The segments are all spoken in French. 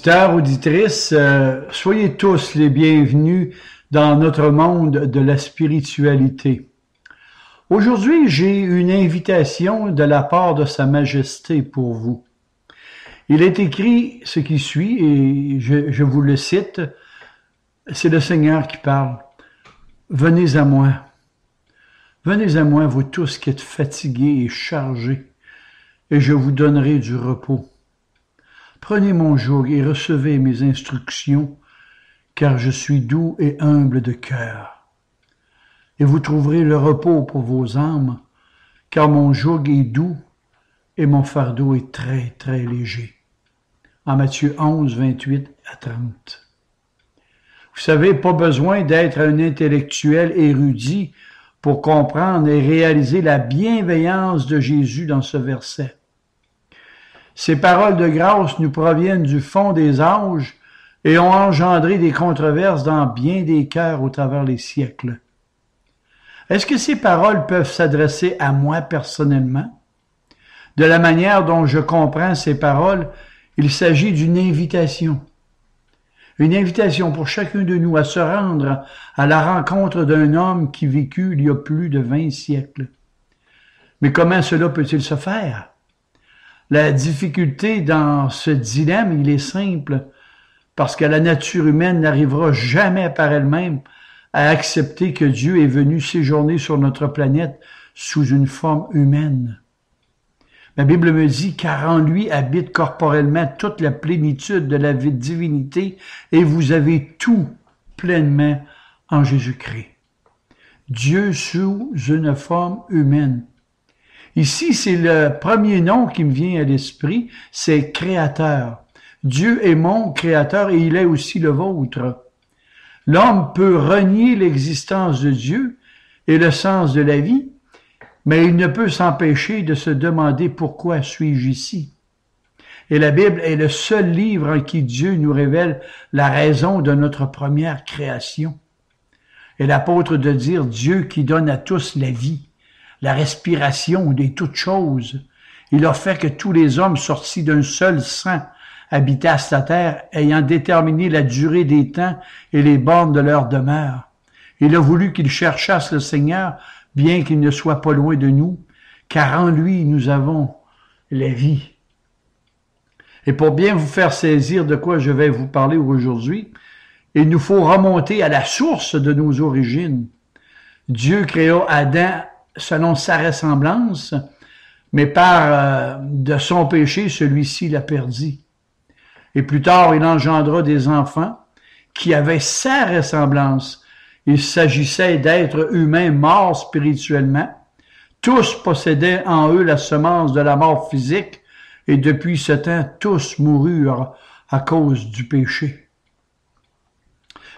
Auditeurs, auditrices, soyez tous les bienvenus dans notre monde de la spiritualité. Aujourd'hui, j'ai une invitation de la part de Sa Majesté pour vous. Il est écrit ce qui suit, et je vous le cite, c'est le Seigneur qui parle. « Venez à moi, vous tous qui êtes fatigués et chargés, et je vous donnerai du repos. Prenez mon joug et recevez mes instructions, car je suis doux et humble de cœur. Et vous trouverez le repos pour vos âmes, car mon joug est doux et mon fardeau est très, très léger. » En Matthieu 11, 28 à 30. Vous savez, pas besoin d'être un intellectuel érudit pour comprendre et réaliser la bienveillance de Jésus dans ce verset. Ces paroles de grâce nous proviennent du fond des âges et ont engendré des controverses dans bien des cœurs au travers les siècles. Est-ce que ces paroles peuvent s'adresser à moi personnellement? De la manière dont je comprends ces paroles, il s'agit d'une invitation. Une invitation pour chacun de nous à se rendre à la rencontre d'un homme qui vécut il y a plus de 20 siècles. Mais comment cela peut-il se faire? La difficulté dans ce dilemme, il est simple, parce que la nature humaine n'arrivera jamais par elle-même à accepter que Dieu est venu séjourner sur notre planète sous une forme humaine. La Bible me dit, car en lui habite corporellement toute la plénitude de la divinité, et vous avez tout pleinement en Jésus-Christ. Dieu sous une forme humaine. Ici, c'est le premier nom qui me vient à l'esprit, c'est Créateur. Dieu est mon Créateur et il est aussi le vôtre. L'homme peut renier l'existence de Dieu et le sens de la vie, mais il ne peut s'empêcher de se demander pourquoi suis-je ici. Et la Bible est le seul livre en qui Dieu nous révèle la raison de notre première création. Et l'apôtre de dire Dieu qui donne à tous la vie, la respiration de toutes choses. Il a fait que tous les hommes sortis d'un seul sang habitassent la terre, ayant déterminé la durée des temps et les bornes de leur demeure. Il a voulu qu'ils cherchassent le Seigneur, bien qu'il ne soit pas loin de nous, car en lui nous avons la vie. Et pour bien vous faire saisir de quoi je vais vous parler aujourd'hui, il nous faut remonter à la source de nos origines. Dieu créa Adam selon sa ressemblance, mais par de son péché, celui-ci l'a perdu. Et plus tard, il engendra des enfants qui avaient sa ressemblance. Il s'agissait d'êtres humains morts spirituellement. Tous possédaient en eux la semence de la mort physique, et depuis ce temps, tous moururent à cause du péché.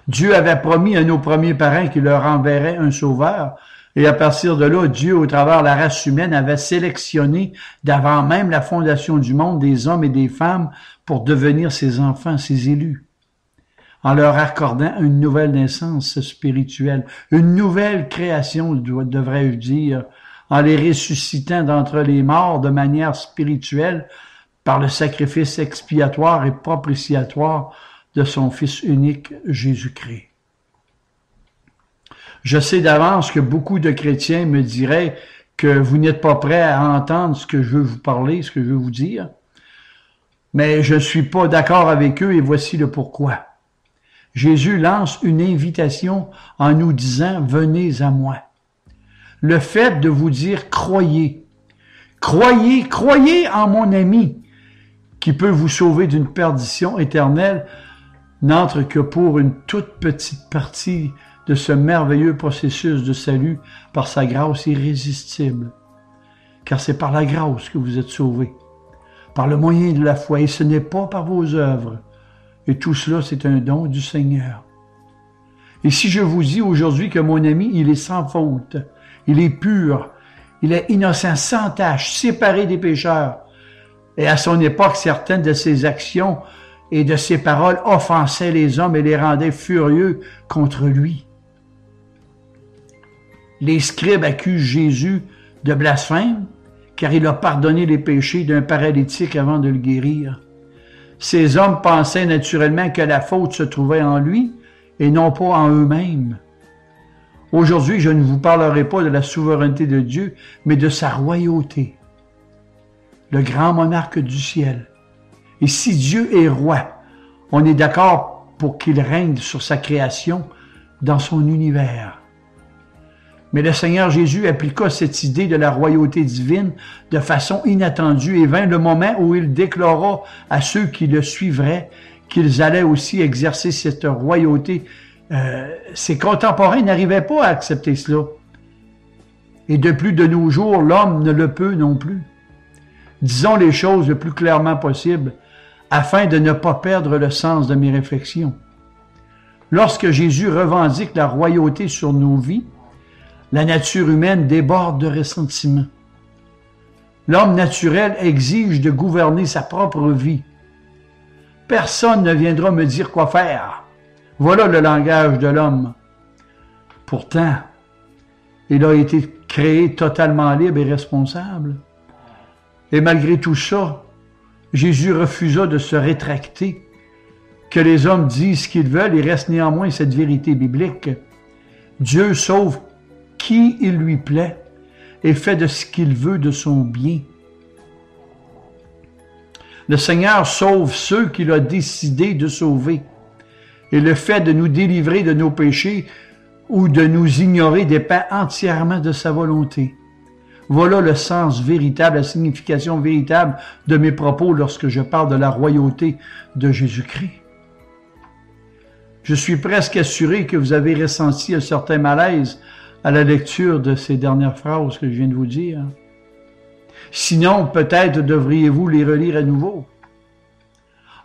Dieu avait promis à nos premiers parents qu'il leur enverrait un sauveur, et à partir de là, Dieu, au travers de la race humaine, avait sélectionné, d'avant même la fondation du monde, des hommes et des femmes pour devenir ses enfants, ses élus, en leur accordant une nouvelle naissance spirituelle, une nouvelle création, devrais-je dire, en les ressuscitant d'entre les morts de manière spirituelle par le sacrifice expiatoire et propitiatoire de son Fils unique, Jésus-Christ. Je sais d'avance que beaucoup de chrétiens me diraient que vous n'êtes pas prêts à entendre ce que je veux vous parler, ce que je veux vous dire, mais je ne suis pas d'accord avec eux et voici le pourquoi. Jésus lance une invitation en nous disant « Venez à moi ». Le fait de vous dire « Croyez ». Croyez, croyez en mon ami qui peut vous sauver d'une perdition éternelle n'entre que pour une toute petite partie de ce merveilleux processus de salut par sa grâce irrésistible. Car c'est par la grâce que vous êtes sauvés, par le moyen de la foi, et ce n'est pas par vos œuvres. Et tout cela, c'est un don du Seigneur. Et si je vous dis aujourd'hui que mon ami, il est sans faute, il est pur, il est innocent, sans tache, séparé des pécheurs, et à son époque, certaines de ses actions et de ses paroles offensaient les hommes et les rendaient furieux contre lui. Les scribes accusent Jésus de blasphème, car il a pardonné les péchés d'un paralytique avant de le guérir. Ces hommes pensaient naturellement que la faute se trouvait en lui et non pas en eux-mêmes. Aujourd'hui, je ne vous parlerai pas de la souveraineté de Dieu, mais de sa royauté, le grand monarque du ciel. Et si Dieu est roi, on est d'accord pour qu'il règne sur sa création, dans son univers. Mais le Seigneur Jésus appliqua cette idée de la royauté divine de façon inattendue et vint le moment où il déclara à ceux qui le suivraient qu'ils allaient aussi exercer cette royauté. Ses contemporains n'arrivaient pas à accepter cela. Et de plus de nos jours, l'homme ne le peut non plus. Disons les choses le plus clairement possible, afin de ne pas perdre le sens de mes réflexions. Lorsque Jésus revendique la royauté sur nos vies, la nature humaine déborde de ressentiment. L'homme naturel exige de gouverner sa propre vie. Personne ne viendra me dire quoi faire. Voilà le langage de l'homme. Pourtant, il a été créé totalement libre et responsable. Et malgré tout ça, Jésus refusa de se rétracter. Que les hommes disent ce qu'ils veulent, il reste néanmoins cette vérité biblique. Dieu sauve qui il lui plaît et fait de ce qu'il veut de son bien. Le Seigneur sauve ceux qu'il a décidé de sauver. Et le fait de nous délivrer de nos péchés ou de nous ignorer dépend entièrement de sa volonté. Voilà le sens véritable, la signification véritable de mes propos lorsque je parle de la royauté de Jésus-Christ. Je suis presque assuré que vous avez ressenti un certain malaise à la lecture de ces dernières phrases que je viens de vous dire. Sinon, peut-être devriez-vous les relire à nouveau.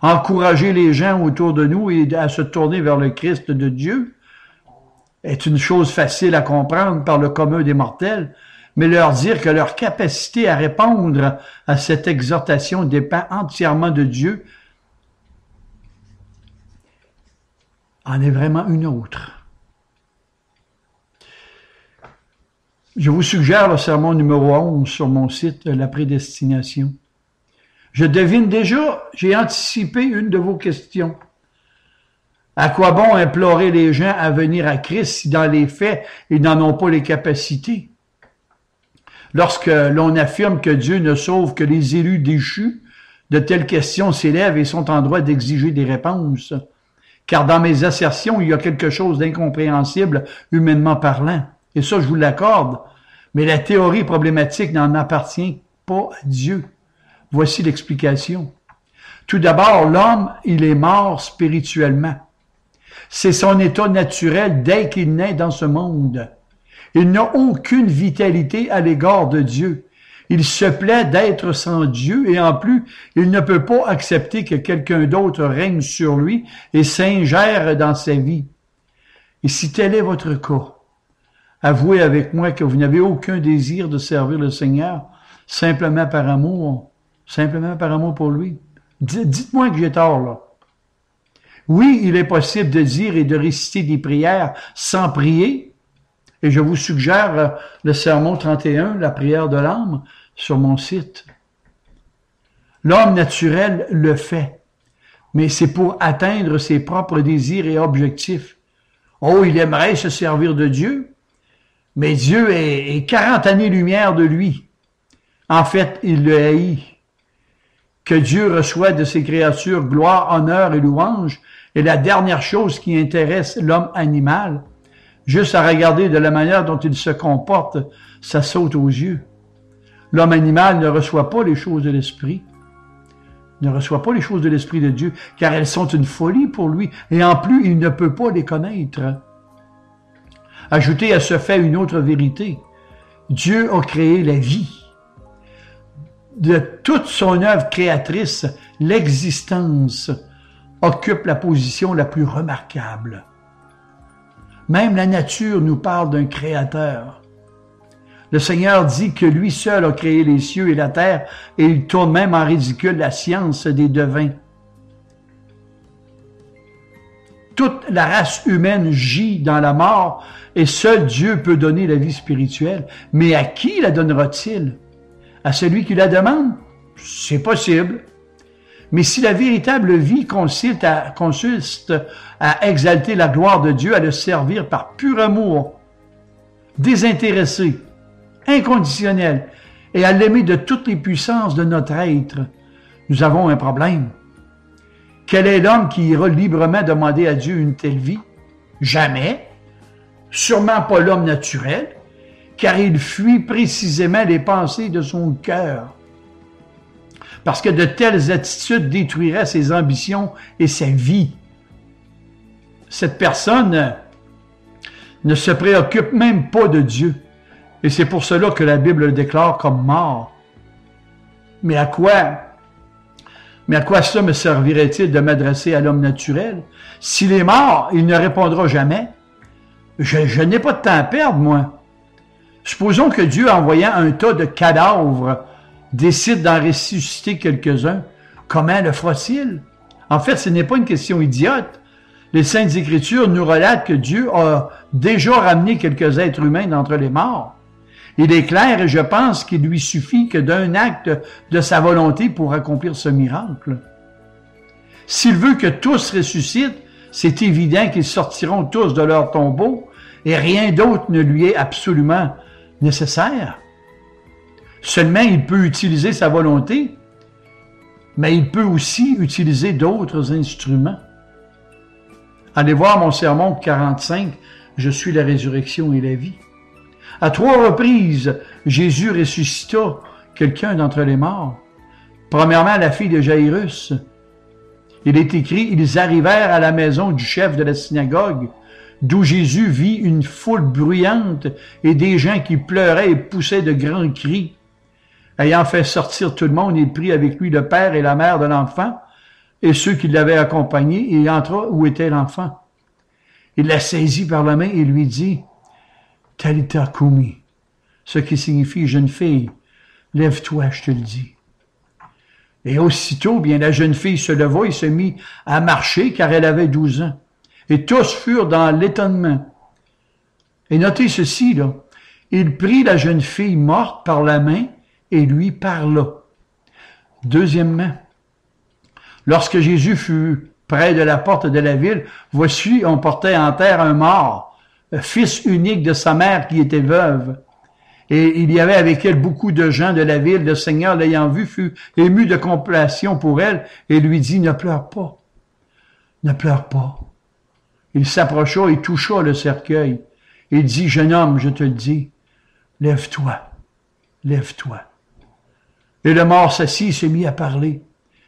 Encourager les gens autour de nous et à se tourner vers le Christ de Dieu est une chose facile à comprendre par le commun des mortels, mais leur dire que leur capacité à répondre à cette exhortation dépend entièrement de Dieu en est vraiment une autre. Je vous suggère le sermon numéro 11 sur mon site, La prédestination. Je devine déjà, j'ai anticipé une de vos questions. À quoi bon implorer les gens à venir à Christ si dans les faits, ils n'en ont pas les capacités? Lorsque l'on affirme que Dieu ne sauve que les élus déchus, de telles questions s'élèvent et sont en droit d'exiger des réponses. Car dans mes assertions, il y a quelque chose d'incompréhensible, humainement parlant. Et ça, je vous l'accorde. Mais la théorie problématique n'en appartient pas à Dieu. Voici l'explication. Tout d'abord, l'homme, il est mort spirituellement. C'est son état naturel dès qu'il naît dans ce monde. Il n'a aucune vitalité à l'égard de Dieu. Il se plaît d'être sans Dieu et en plus, il ne peut pas accepter que quelqu'un d'autre règne sur lui et s'ingère dans sa vie. Et si tel est votre cas, avouez avec moi que vous n'avez aucun désir de servir le Seigneur simplement par amour pour lui. Dites-moi que j'ai tort, là. Oui, il est possible de dire et de réciter des prières sans prier, et je vous suggère le sermon 31, la prière de l'âme, sur mon site. L'homme naturel le fait, mais c'est pour atteindre ses propres désirs et objectifs. Oh, il aimerait se servir de Dieu, mais Dieu est 40 années-lumière de lui. En fait, il le haït. Que Dieu reçoit de ses créatures gloire, honneur et louange est la dernière chose qui intéresse l'homme animal. Juste à regarder de la manière dont il se comporte, ça saute aux yeux. L'homme animal ne reçoit pas les choses de l'esprit. Il ne reçoit pas les choses de l'esprit de Dieu, car elles sont une folie pour lui, et en plus, il ne peut pas les connaître. Ajoutez à ce fait une autre vérité. Dieu a créé la vie. De toute son œuvre créatrice, l'existence occupe la position la plus remarquable. Même la nature nous parle d'un créateur. Le Seigneur dit que lui seul a créé les cieux et la terre, et il tourne même en ridicule la science des devins. Toute la race humaine gît dans la mort, et seul Dieu peut donner la vie spirituelle. Mais à qui la donnera-t-il? À celui qui la demande? C'est possible. Mais si la véritable vie consiste à exalter la gloire de Dieu, à le servir par pur amour, désintéressé, inconditionnel, et à l'aimer de toutes les puissances de notre être, nous avons un problème. Quel est l'homme qui ira librement demander à Dieu une telle vie? Jamais. Sûrement pas l'homme naturel, car il fuit précisément les pensées de son cœur. Parce que de telles attitudes détruiraient ses ambitions et sa vie. Cette personne ne se préoccupe même pas de Dieu. Et c'est pour cela que la Bible le déclare comme mort. Mais à quoi cela me servirait-il de m'adresser à l'homme naturel? S'il est mort, il ne répondra jamais. Je n'ai pas de temps à perdre, moi. Supposons que Dieu, en voyant un tas de cadavres, décide d'en ressusciter quelques-uns. Comment le fera-t-il? En fait, ce n'est pas une question idiote. Les Saintes Écritures nous relatent que Dieu a déjà ramené quelques êtres humains d'entre les morts. Il est clair et je pense qu'il lui suffit que d'un acte de sa volonté pour accomplir ce miracle. S'il veut que tous ressuscitent, c'est évident qu'ils sortiront tous de leur tombeau et rien d'autre ne lui est absolument nécessaire. Seulement, il peut utiliser sa volonté, mais il peut aussi utiliser d'autres instruments. Allez voir mon sermon 45, « Je suis la résurrection et la vie ». À 3 reprises, Jésus ressuscita quelqu'un d'entre les morts. Premièrement, la fille de Jairus. Il est écrit, ils arrivèrent à la maison du chef de la synagogue, d'où Jésus vit une foule bruyante et des gens qui pleuraient et poussaient de grands cris. Ayant fait sortir tout le monde, il prit avec lui le père et la mère de l'enfant et ceux qui l'avaient accompagné et il entra où était l'enfant. Il la saisit par la main et lui dit, « Talitha koumi », ce qui signifie « jeune fille, lève-toi, je te le dis ». Et aussitôt, bien, la jeune fille se leva et se mit à marcher car elle avait 12 ans. Et tous furent dans l'étonnement. Et notez ceci, là. Il prit la jeune fille morte par la main et lui parla. Deuxièmement, lorsque Jésus fut près de la porte de la ville, voici, on portait en terre un mort, fils unique de sa mère qui était veuve. Et il y avait avec elle beaucoup de gens de la ville. Le Seigneur, l'ayant vue, fut ému de compassion pour elle et lui dit, « Ne pleure pas, ne pleure pas. » Il s'approcha et toucha le cercueil. Il dit, « Jeune homme, je te le dis, lève-toi, lève-toi. » Et le mort s'assit et se mit à parler.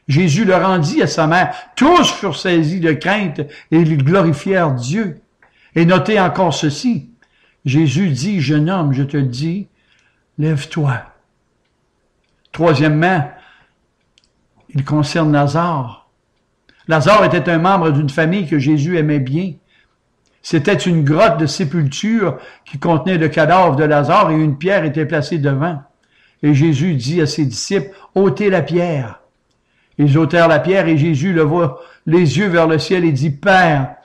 Jésus le rendit à sa mère. Tous furent saisis de crainte et ils glorifièrent Dieu. Et notez encore ceci. Jésus dit, « Jeune homme, je te le dis, lève-toi. » Troisièmement, il concerne Lazare. Lazare était un membre d'une famille que Jésus aimait bien. C'était une grotte de sépulture qui contenait le cadavre de Lazare et une pierre était placée devant. Et Jésus dit à ses disciples, « ôtez la pierre. » Ils ôtèrent la pierre et Jésus leva les yeux vers le ciel et dit, « Père,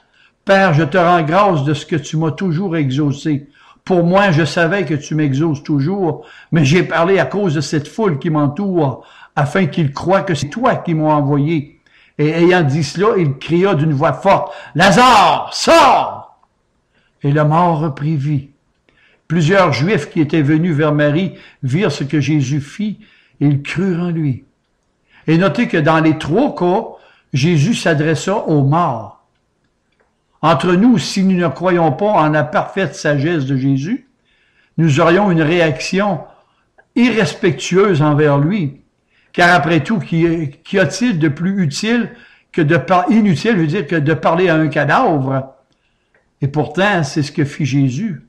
Père, je te rends grâce de ce que tu m'as toujours exaucé. Pour moi, je savais que tu m'exauces toujours, mais j'ai parlé à cause de cette foule qui m'entoure, afin qu'ils croient que c'est toi qui m'as envoyé. » Et ayant dit cela, il cria d'une voix forte, « Lazare, sors !» Et le mort reprit vie. Plusieurs Juifs qui étaient venus vers Marie virent ce que Jésus fit et ils crurent en lui. Et notez que dans les 3 cas, Jésus s'adressa aux morts. Entre nous, si nous ne croyons pas en la parfaite sagesse de Jésus, nous aurions une réaction irrespectueuse envers lui. Car après tout, qu'y a-t-il de plus utile que inutile veut dire que de parler à un cadavre? Et pourtant, c'est ce que fit Jésus.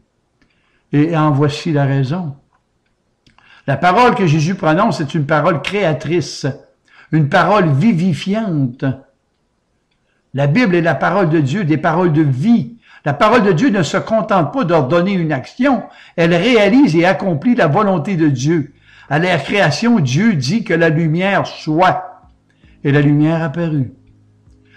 Et en voici la raison. La parole que Jésus prononce est une parole créatrice, une parole vivifiante. La Bible est la parole de Dieu, des paroles de vie. La parole de Dieu ne se contente pas d'ordonner une action, elle réalise et accomplit la volonté de Dieu. À la création, Dieu dit que la lumière soit, et la lumière apparut.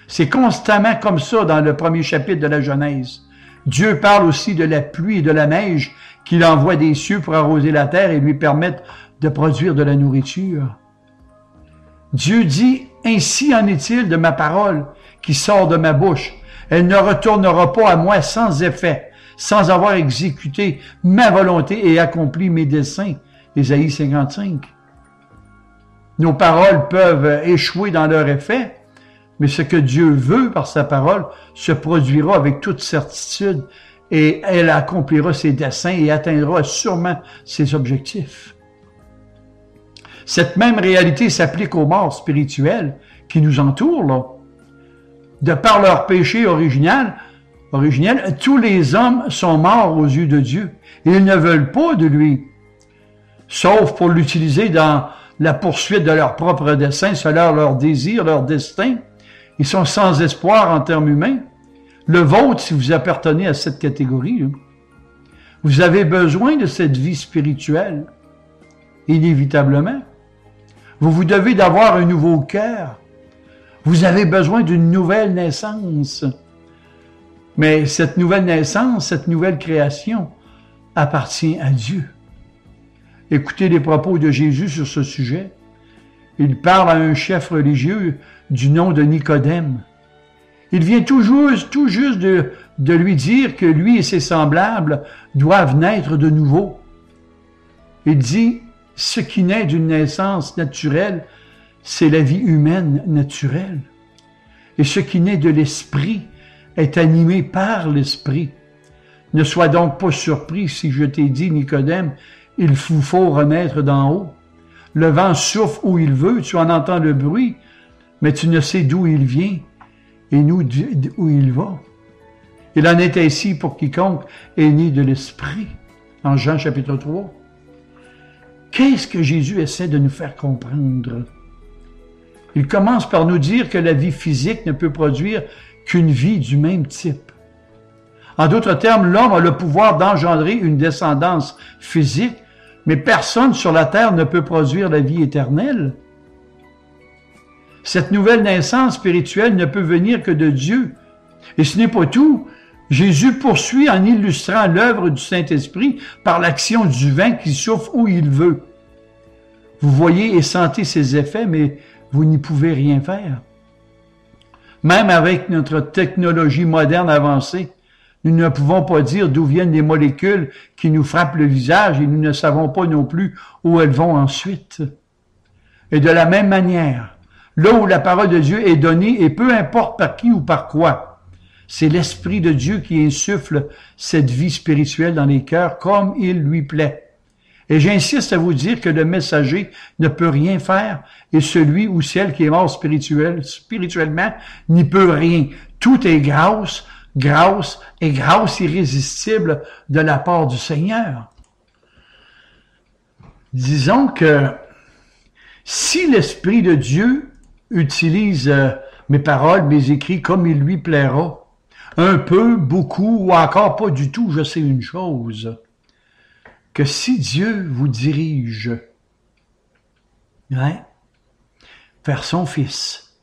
C'est constamment comme ça dans le premier chapitre de la Genèse. Dieu parle aussi de la pluie et de la neige qu'il envoie des cieux pour arroser la terre et lui permettre de produire de la nourriture. Dieu dit Ainsi en est-il de ma parole qui sort de ma bouche. Elle ne retournera pas à moi sans effet, sans avoir exécuté ma volonté et accompli mes desseins. Ésaïe 55. Nos paroles peuvent échouer dans leur effet, mais ce que Dieu veut par sa parole se produira avec toute certitude et elle accomplira ses desseins et atteindra sûrement ses objectifs. Cette même réalité s'applique aux morts spirituelles qui nous entourent, là. De par leur péché originel, tous les hommes sont morts aux yeux de Dieu et ils ne veulent pas de lui, sauf pour l'utiliser dans la poursuite de leurs propres desseins, selon leur désir, leur destin. Ils sont sans espoir en termes humains. Le vôtre, si vous appartenez à cette catégorie, là, vous avez besoin de cette vie spirituelle, inévitablement. Vous devez d'avoir un nouveau cœur. Vous avez besoin d'une nouvelle naissance. Mais cette nouvelle naissance, cette nouvelle création appartient à Dieu. Écoutez les propos de Jésus sur ce sujet. Il parle à un chef religieux du nom de Nicodème. Il vient tout juste de lui dire que lui et ses semblables doivent naître de nouveau. Il dit, ce qui naît d'une naissance naturelle, c'est la vie humaine naturelle. Et ce qui naît de l'esprit est animé par l'esprit. Ne sois donc pas surpris si je t'ai dit, Nicodème, il vous faut renaître d'en haut. Le vent souffle où il veut, tu en entends le bruit, mais tu ne sais d'où il vient et où il va. Il en est ainsi pour quiconque est né de l'esprit. En Jean chapitre 3. Qu'est-ce que Jésus essaie de nous faire comprendre? Il commence par nous dire que la vie physique ne peut produire qu'une vie du même type. En d'autres termes, l'homme a le pouvoir d'engendrer une descendance physique, mais personne sur la terre ne peut produire la vie éternelle. Cette nouvelle naissance spirituelle ne peut venir que de Dieu. Et ce n'est pas tout. Jésus poursuit en illustrant l'œuvre du Saint-Esprit par l'action du vent qui souffle où il veut. Vous voyez et sentez ses effets, mais vous n'y pouvez rien faire. Même avec notre technologie moderne avancée, nous ne pouvons pas dire d'où viennent les molécules qui nous frappent le visage et nous ne savons pas non plus où elles vont ensuite. Et de la même manière, là où la parole de Dieu est donnée, et peu importe par qui ou par quoi, c'est l'Esprit de Dieu qui insuffle cette vie spirituelle dans les cœurs comme il lui plaît. Et j'insiste à vous dire que le messager ne peut rien faire et celui ou celle qui est mort spirituellement n'y peut rien. Tout est grâce et grâce irrésistible de la part du Seigneur. Disons que si l'Esprit de Dieu utilise mes paroles, mes écrits comme il lui plaira, un peu, beaucoup ou encore pas du tout, je sais une chose, que si Dieu vous dirige vers son Fils,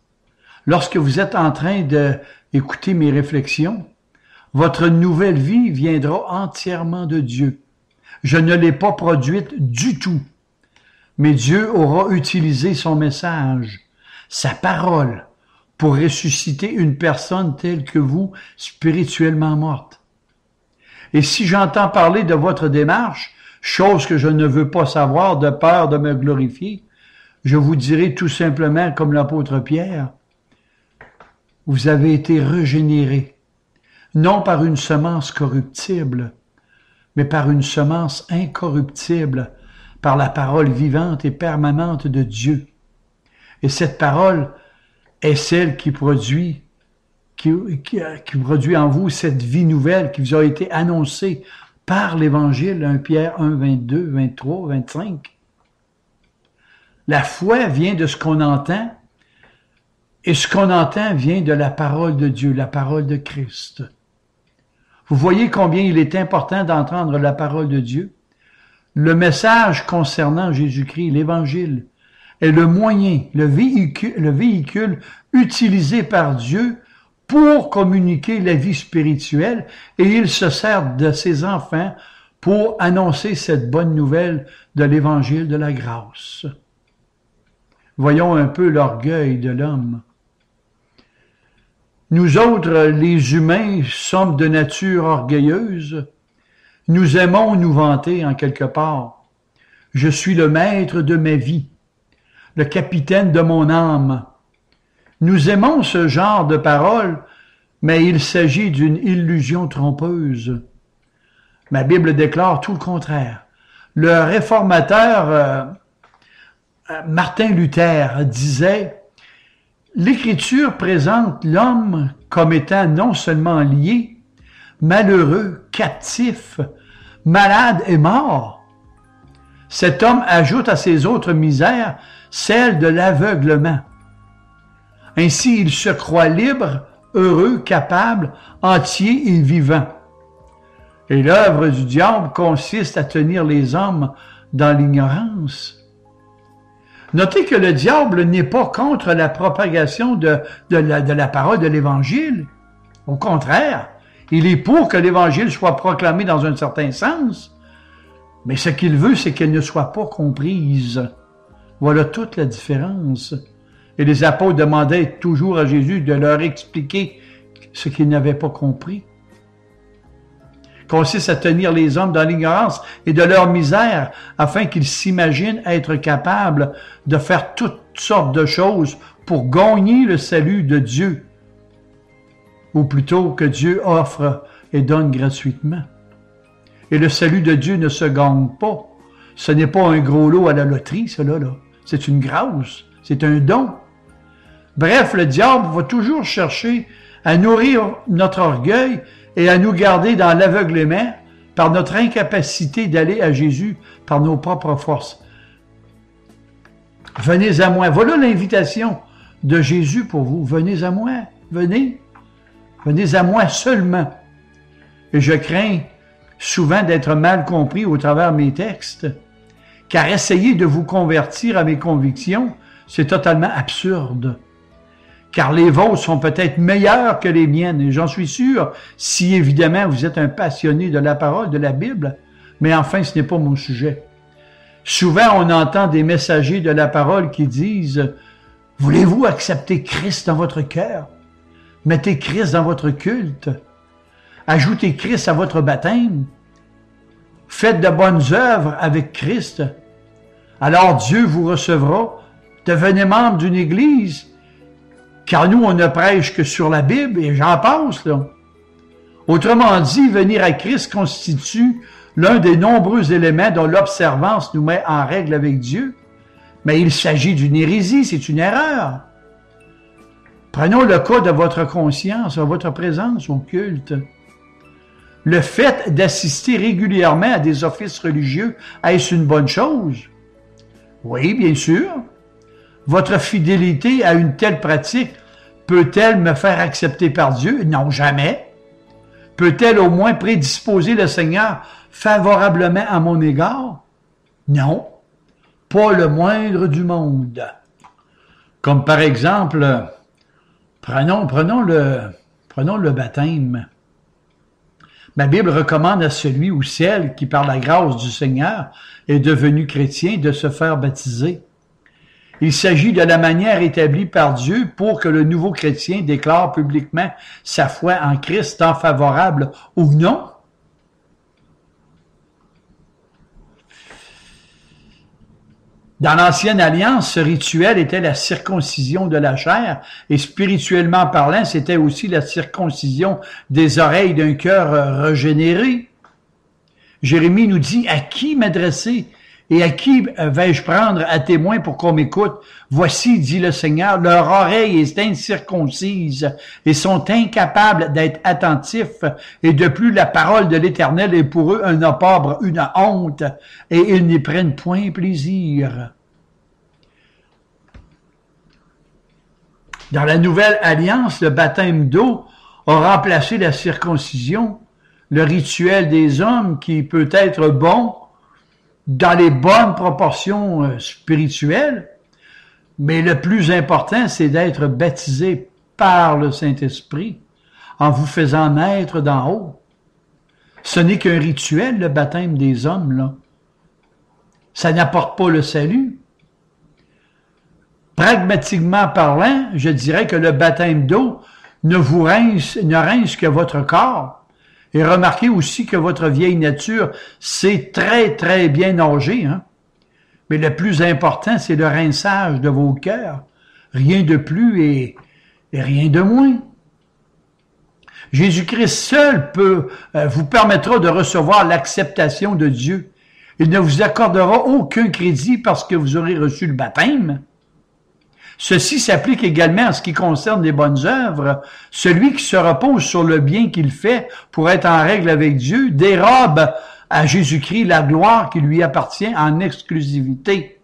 lorsque vous êtes en train d'écouter mes réflexions, votre nouvelle vie viendra entièrement de Dieu. Je ne l'ai pas produite du tout, mais Dieu aura utilisé son message, sa parole, pour ressusciter une personne telle que vous, spirituellement morte. Et si j'entends parler de votre démarche, chose que je ne veux pas savoir de peur de me glorifier, je vous dirai tout simplement comme l'apôtre Pierre, vous avez été régénérés, non par une semence corruptible, mais par une semence incorruptible, par la parole vivante et permanente de Dieu. Et cette parole est celle qui produit en vous cette vie nouvelle qui vous a été annoncée par l'Évangile, 1 Pierre 1, 22, 23, 25. La foi vient de ce qu'on entend, et ce qu'on entend vient de la parole de Dieu, la parole de Christ. Vous voyez combien il est important d'entendre la parole de Dieu. Le message concernant Jésus-Christ, l'Évangile, est le moyen, le véhicule utilisé par Dieu pour communiquer la vie spirituelle, et il se sert de ses enfants pour annoncer cette bonne nouvelle de l'Évangile de la grâce. Voyons un peu l'orgueil de l'homme. Nous autres, les humains, sommes de nature orgueilleuse. Nous aimons nous vanter en quelque part. Je suis le maître de ma vie, le capitaine de mon âme. Nous aimons ce genre de paroles, mais il s'agit d'une illusion trompeuse. Ma Bible déclare tout le contraire. Le réformateur Martin Luther disait « L'Écriture présente l'homme comme étant non seulement lié, malheureux, captif, malade et mort. Cet homme ajoute à ses autres misères celle de l'aveuglement. Ainsi, il se croit libre, heureux, capable, entier et vivant. Et l'œuvre du diable consiste à tenir les hommes dans l'ignorance. » Notez que le diable n'est pas contre la propagation de la parole de l'Évangile. Au contraire, il est pour que l'Évangile soit proclamé dans un certain sens, mais ce qu'il veut, c'est qu'elle ne soit pas comprise. Voilà toute la différence. Et les apôtres demandaient toujours à Jésus de leur expliquer ce qu'ils n'avaient pas compris. Consiste à tenir les hommes dans l'ignorance et de leur misère, afin qu'ils s'imaginent être capables de faire toutes sortes de choses pour gagner le salut de Dieu, ou plutôt que Dieu offre et donne gratuitement. Et le salut de Dieu ne se gagne pas. Ce n'est pas un gros lot à la loterie, cela là. C'est une grâce, c'est un don. Bref, le diable va toujours chercher à nourrir notre orgueil et à nous garder dans l'aveuglement par notre incapacité d'aller à Jésus par nos propres forces. Venez à moi. Voilà l'invitation de Jésus pour vous. Venez à moi. Venez. Venez à moi seulement. Et je crains souvent d'être mal compris au travers de mes textes, car essayer de vous convertir à mes convictions, c'est totalement absurde. Car les vôtres sont peut-être meilleurs que les miennes, et j'en suis sûr, si évidemment vous êtes un passionné de la parole, de la Bible, mais enfin ce n'est pas mon sujet. Souvent on entend des messagers de la parole qui disent « Voulez-vous accepter Christ dans votre cœur? Mettez Christ dans votre culte. Ajoutez Christ à votre baptême. Faites de bonnes œuvres avec Christ. Alors Dieu vous recevra. Devenez membre d'une église. » Car nous, on ne prêche que sur la Bible, et j'en passe, là. Autrement dit, venir à Christ constitue l'un des nombreux éléments dont l'observance nous met en règle avec Dieu. Mais il s'agit d'une hérésie, c'est une erreur. Prenons le cas de votre conscience, de votre présence au culte. Le fait d'assister régulièrement à des offices religieux, est-ce une bonne chose? Oui, bien sûr. Votre fidélité à une telle pratique peut-elle me faire accepter par Dieu? Non, jamais. Peut-elle au moins prédisposer le Seigneur favorablement à mon égard? Non, pas le moindre du monde. Comme par exemple, prenons le baptême. Ma Bible recommande à celui ou celle qui, par la grâce du Seigneur, est devenu chrétien de se faire baptiser. Il s'agit de la manière établie par Dieu pour que le nouveau chrétien déclare publiquement sa foi en Christ, tant favorable ou non. Dans l'Ancienne Alliance, ce rituel était la circoncision de la chair et spirituellement parlant, c'était aussi la circoncision des oreilles d'un cœur régénéré. Jérémie nous dit « À qui m'adresser ? Et à qui vais-je prendre à témoin pour qu'on m'écoute? Voici, dit le Seigneur, leur oreille est incirconcise et sont incapables d'être attentifs. Et de plus, la parole de l'Éternel est pour eux un opprobre, une honte, et ils n'y prennent point plaisir. » Dans la Nouvelle Alliance, le baptême d'eau a remplacé la circoncision, le rituel des hommes qui peut être bon, dans les bonnes proportions spirituelles, mais le plus important, c'est d'être baptisé par le Saint-Esprit en vous faisant naître d'en haut. Ce n'est qu'un rituel, le baptême des hommes, là. Ça n'apporte pas le salut. Pragmatiquement parlant, je dirais que le baptême d'eau ne rince que votre corps. Et remarquez aussi que votre vieille nature sait très, très bien nager, hein? Mais le plus important, c'est le rinçage de vos cœurs. Rien de plus et rien de moins. Jésus-Christ seul vous permettra de recevoir l'acceptation de Dieu. Il ne vous accordera aucun crédit parce que vous aurez reçu le baptême. Ceci s'applique également en ce qui concerne les bonnes œuvres. Celui qui se repose sur le bien qu'il fait pour être en règle avec Dieu dérobe à Jésus-Christ la gloire qui lui appartient en exclusivité.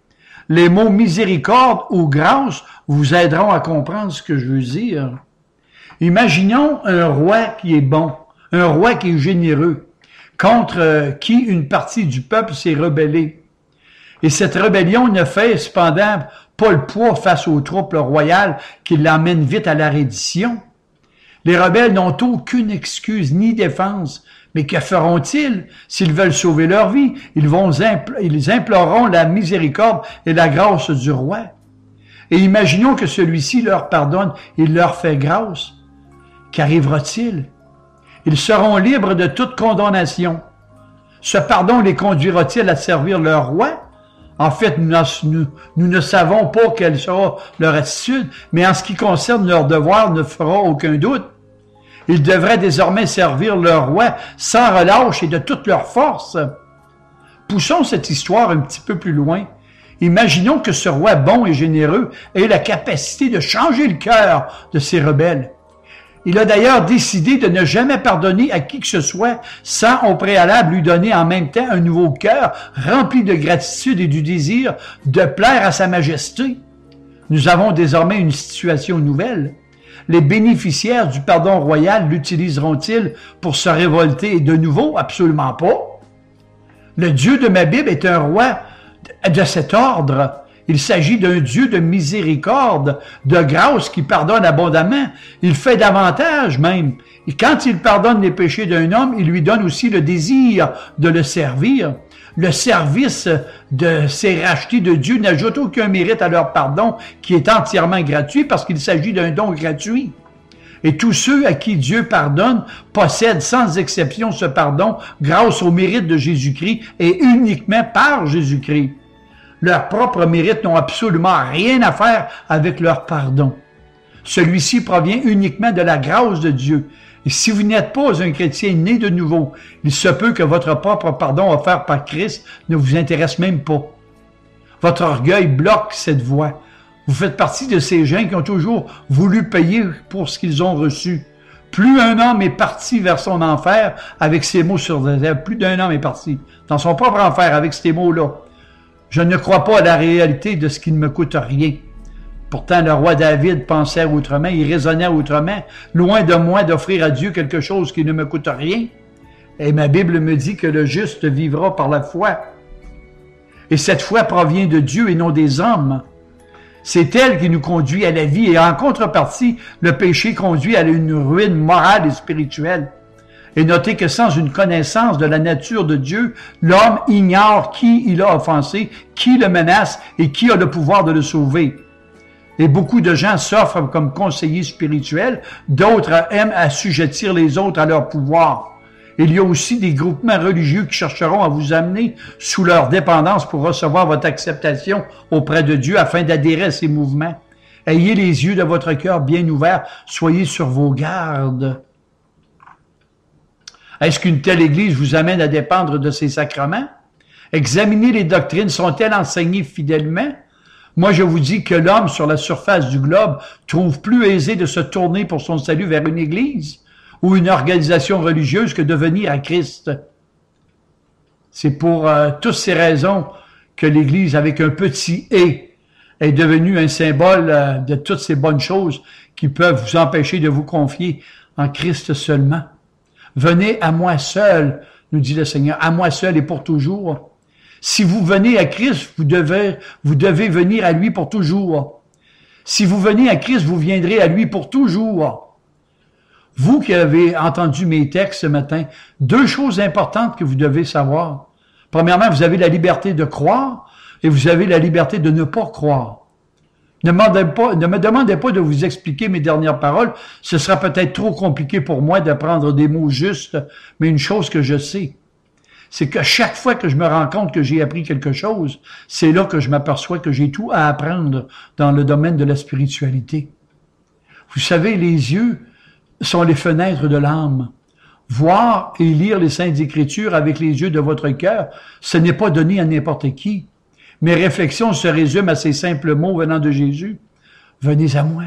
Les mots miséricorde ou grâce vous aideront à comprendre ce que je veux dire. Imaginons un roi qui est bon, un roi qui est généreux, contre qui une partie du peuple s'est rebellée. Et cette rébellion ne fait cependant pas le poids face aux troupes royales qui l'emmènent vite à la reddition. Les rebelles n'ont aucune excuse ni défense, mais que feront-ils s'ils veulent sauver leur vie? Ils imploreront la miséricorde et la grâce du roi. Et imaginons que celui-ci leur pardonne, il leur fait grâce. Qu'arrivera-t-il? Ils seront libres de toute condamnation. Ce pardon les conduira-t-il à servir leur roi? En fait, nous ne savons pas quelle sera leur attitude, mais en ce qui concerne leur devoir, ne fera aucun doute. Ils devraient désormais servir leur roi sans relâche et de toute leur force. Poussons cette histoire un petit peu plus loin. Imaginons que ce roi bon et généreux ait la capacité de changer le cœur de ses rebelles. Il a d'ailleurs décidé de ne jamais pardonner à qui que ce soit sans au préalable lui donner en même temps un nouveau cœur rempli de gratitude et du désir de plaire à sa majesté. Nous avons désormais une situation nouvelle. Les bénéficiaires du pardon royal l'utiliseront-ils pour se révolter de nouveau? Absolument pas. Le Dieu de ma Bible est un roi de cet ordre. Il s'agit d'un Dieu de miséricorde, de grâce qui pardonne abondamment. Il fait davantage même. Et quand il pardonne les péchés d'un homme, il lui donne aussi le désir de le servir. Le service de ces rachetés de Dieu n'ajoute aucun mérite à leur pardon qui est entièrement gratuit parce qu'il s'agit d'un don gratuit. Et tous ceux à qui Dieu pardonne possèdent sans exception ce pardon grâce au mérite de Jésus-Christ et uniquement par Jésus-Christ. Leurs propres mérites n'ont absolument rien à faire avec leur pardon. Celui-ci provient uniquement de la grâce de Dieu. Et si vous n'êtes pas un chrétien né de nouveau, il se peut que votre propre pardon offert par Christ ne vous intéresse même pas. Votre orgueil bloque cette voie. Vous faites partie de ces gens qui ont toujours voulu payer pour ce qu'ils ont reçu. Plus un homme est parti vers son enfer avec ces mots sur la terre, plus d'un homme est parti dans son propre enfer avec ces mots-là. Je ne crois pas à la réalité de ce qui ne me coûte rien. Pourtant, le roi David pensait autrement, il raisonnait autrement. Loin de moi d'offrir à Dieu quelque chose qui ne me coûte rien. Et ma Bible me dit que le juste vivra par la foi. Et cette foi provient de Dieu et non des hommes. C'est elle qui nous conduit à la vie et en contrepartie, le péché conduit à une ruine morale et spirituelle. Et notez que sans une connaissance de la nature de Dieu, l'homme ignore qui il a offensé, qui le menace et qui a le pouvoir de le sauver. Et beaucoup de gens s'offrent comme conseillers spirituels, d'autres aiment assujettir les autres à leur pouvoir. Il y a aussi des groupements religieux qui chercheront à vous amener sous leur dépendance pour recevoir votre acceptation auprès de Dieu afin d'adhérer à ces mouvements. Ayez les yeux de votre cœur bien ouverts, soyez sur vos gardes. Est-ce qu'une telle Église vous amène à dépendre de ces sacrements? Examinez les doctrines, sont-elles enseignées fidèlement? Moi, je vous dis que l'homme sur la surface du globe trouve plus aisé de se tourner pour son salut vers une Église ou une organisation religieuse que de venir à Christ. C'est pour toutes ces raisons que l'Église, avec un petit « et », est devenue un symbole de toutes ces bonnes choses qui peuvent vous empêcher de vous confier en Christ seulement. Venez à moi seul, nous dit le Seigneur, à moi seul et pour toujours. Si vous venez à Christ, vous devez venir à lui pour toujours. Si vous venez à Christ, vous viendrez à lui pour toujours. Vous qui avez entendu mes textes ce matin, deux choses importantes que vous devez savoir. Premièrement, vous avez la liberté de croire et vous avez la liberté de ne pas croire. Ne me demandez pas de vous expliquer mes dernières paroles. Ce sera peut-être trop compliqué pour moi de prendre des mots justes, mais une chose que je sais, c'est que chaque fois que je me rends compte que j'ai appris quelque chose, c'est là que je m'aperçois que j'ai tout à apprendre dans le domaine de la spiritualité. Vous savez, les yeux sont les fenêtres de l'âme. Voir et lire les Saintes Écritures avec les yeux de votre cœur, ce n'est pas donné à n'importe qui. Mes réflexions se résument à ces simples mots venant de Jésus. Venez à moi.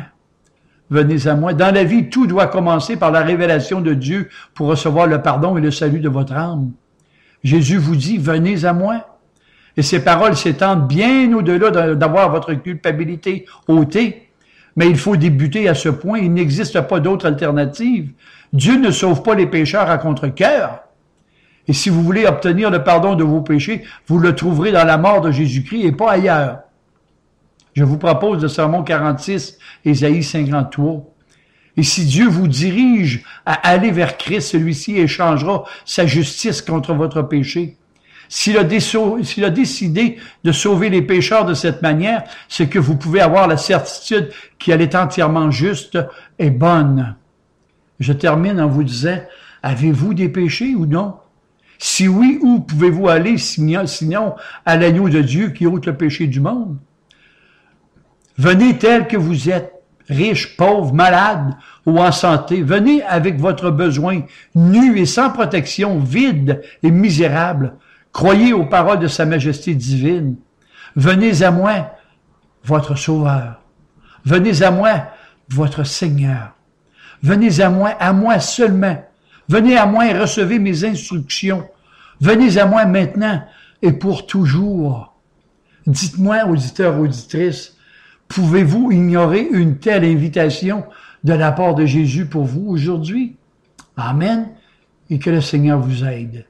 Venez à moi. Dans la vie, tout doit commencer par la révélation de Dieu pour recevoir le pardon et le salut de votre âme. Jésus vous dit, venez à moi. Et ces paroles s'étendent bien au-delà d'avoir votre culpabilité ôtée. Mais il faut débuter à ce point. Il n'existe pas d'autre alternative. Dieu ne sauve pas les pécheurs à contre-cœur. Et si vous voulez obtenir le pardon de vos péchés, vous le trouverez dans la mort de Jésus-Christ et pas ailleurs. Je vous propose le Sermon 46, Ésaïe 53. Et si Dieu vous dirige à aller vers Christ, celui-ci échangera sa justice contre votre péché. S'il a décidé de sauver les pécheurs de cette manière, c'est que vous pouvez avoir la certitude qu'elle est entièrement juste et bonne. Je termine en vous disant, avez-vous des péchés ou non? Si oui, où pouvez-vous aller sinon à l'agneau de Dieu qui ôte le péché du monde? Venez tel que vous êtes, riche, pauvre, malade ou en santé. Venez avec votre besoin, nu et sans protection, vide et misérable. Croyez aux paroles de sa majesté divine. Venez à moi, votre Sauveur. Venez à moi, votre Seigneur. Venez à moi seulement. Venez à moi et recevez mes instructions. Venez à moi maintenant et pour toujours. Dites-moi, auditeurs, auditrices, pouvez-vous ignorer une telle invitation de la part de Jésus pour vous aujourd'hui? Amen. Et que le Seigneur vous aide.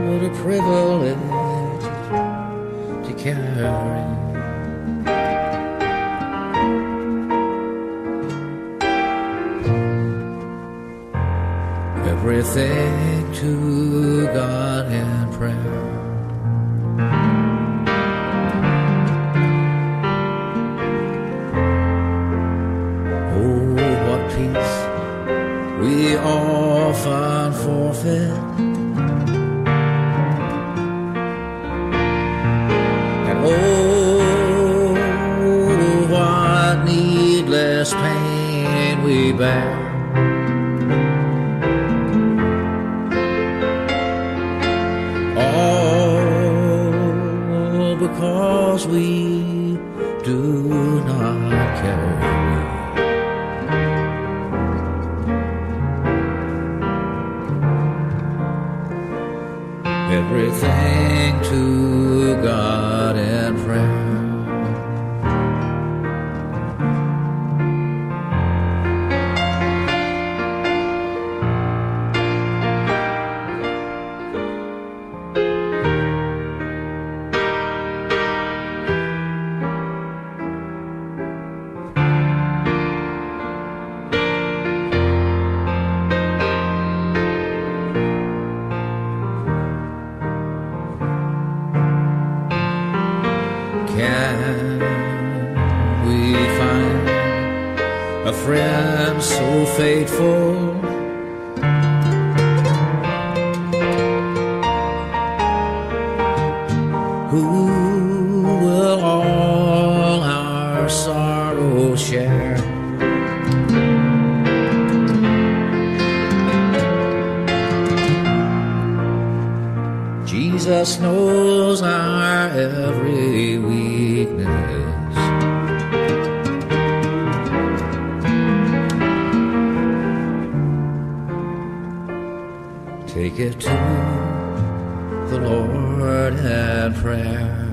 What a privilege to carry everything to God in prayer. Oh, what peace we often forfeit, and oh, what needless pain we bear. All because we do not carry everything to God in prayer. Can we find a friend so faithful, who will all our sorrow share? Jesus knows our every weakness. Take it to the Lord in prayer.